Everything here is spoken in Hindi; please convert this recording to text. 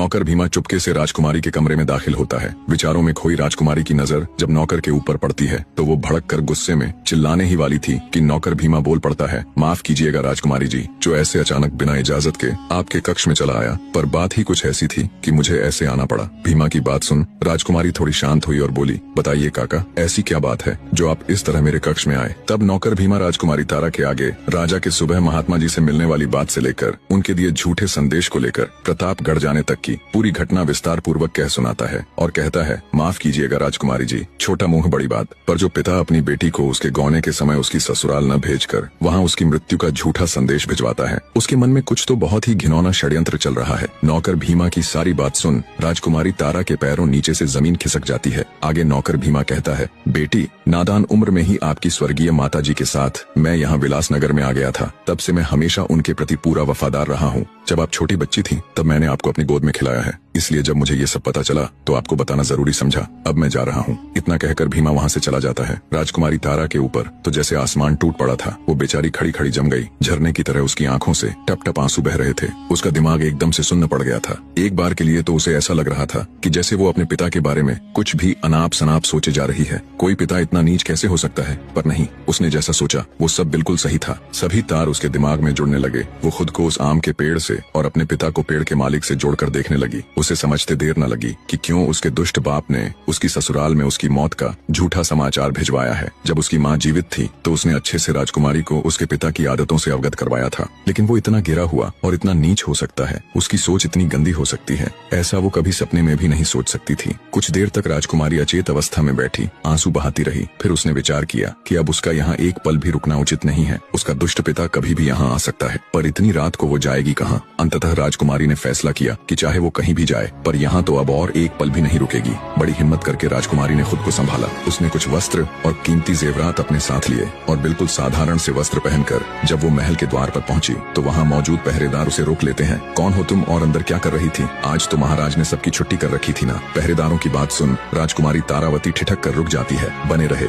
नौकर भीमा चुपके से राजकुमारी के कमरे में दाखिल होता है। विचारों में खोई राजकुमारी की नजर जब नौकर के ऊपर पड़ती है तो वो भड़क कर गुस्से में चिल्लाने ही वाली थी कि नौकर भीमा बोल पड़ता है, माफ कीजिएगा राजकुमारी जी, जो ऐसे अचानक बिना इजाजत के आपके कक्ष में चला आया, पर बात ही कुछ ऐसी थी कि मुझे ऐसे आना पड़ा। भीमा की बात सुन राजकुमारी थोड़ी शांत हुई और बोली, बताइए काका, ऐसी क्या बात है जो आप इस तरह मेरे कक्ष में आए। तब नौकर भीमा राजकुमारी तारा के आगे राजा के सुबह महात्मा जी से मिलने वाली बात से लेकर उनके दिए झूठे संदेश को लेकर प्रतापगढ़ जाने तक की पूरी घटना विस्तार पूर्वक कह सुनाता है और कहता है, माफ कीजिएगा राजकुमारी जी, छोटा मुंह बड़ी बात, पर जो पिता अपनी बेटी को उसके गौने के समय उसकी ससुराल न भेजकर वहाँ उसकी मृत्यु का झूठा संदेश भिजवाता है, उसके मन में कुछ तो बहुत ही घिनौना षड्यंत्र चल रहा है। नौकर भीमा की सारी बात सुन राजकुमारी तारा के पैरों नीचे से जमीन खिसक जाती है। आगे नौकर भीमा कहता है, बेटी, नादान उम्र में ही आपकी स्वर्गीय माता जी के साथ मैं यहाँ विलासनगर में आ गया था। तब से मैं हमेशा उनके प्रति पूरा वफादार रहा हूँ। जब आप छोटी बच्ची थी तब मैंने आपको अपनी गोद में खिलाया है, इसलिए जब मुझे ये सब पता चला तो आपको बताना जरूरी समझा। अब मैं जा रहा हूँ। इतना कहकर भीमा वहाँ से चला जाता है। राजकुमारी तारा के ऊपर तो जैसे आसमान टूट पड़ा था। वो बेचारी खड़ी खड़ी जम गई। झरने की तरह उसकी आंखों से टप टप आंसू बह रहे थे। उसका दिमाग एकदम से सुन्न पड़ गया था। एक बार के लिए तो उसे ऐसा लग रहा था कि जैसे वो अपने पिता के बारे में कुछ भी अनाप शनाप सोचे जा रही है। कोई पिता इतना नीच कैसे हो सकता है? पर नहीं, उसने जैसा सोचा वो सब बिल्कुल सही था। सभी तार उसके दिमाग में जुड़ने लगे। वो खुद को उस आम के पेड़ से और अपने पिता को पेड़ के मालिक से जोड़कर देखने लगी। उसे समझते देर न लगी कि क्यों उसके दुष्ट बाप ने उसकी ससुराल में उसकी मौत का झूठा समाचार भिजवाया है। जब उसकी माँ जीवित थी तो उसने अच्छे से राजकुमारी को उसके पिता की आदतों से अवगत करवाया था, लेकिन वो इतना गिरा हुआ और इतना नीच हो सकता है, उसकी सोच इतनी गंदी हो सकती है, ऐसा वो कभी सपने में भी नहीं सोच सकती थी। कुछ देर तक राजकुमारी अचेत अवस्था में बैठी आंसू बहाती रही। फिर उसने विचार किया कि अब उसका यहाँ एक पल भी रुकना उचित नहीं है। उसका दुष्ट पिता कभी भी यहाँ आ सकता है, पर इतनी रात को वो जाएगी कहाँ? अंततः राजकुमारी ने फैसला किया कि चाहे वो कहीं भी जाए, पर यहाँ तो अब और एक पल भी नहीं रुकेगी। बड़ी हिम्मत करके राजकुमारी ने खुद को संभाला। उसने कुछ वस्त्र और कीमती जेवरात अपने साथ लिए और बिल्कुल साधारण से वस्त्र पहनकर जब वो महल के द्वार पर पहुंची तो वहाँ मौजूद पहरेदार उसे रोक लेते हैं। कौन हो तुम और अंदर क्या कर रही थी? आज तो महाराज ने सबकी छुट्टी कर रखी थी ना। पहरेदारों की बात सुन राजकुमारी तारावती ठिठक कर रुक जाती है। बने रहे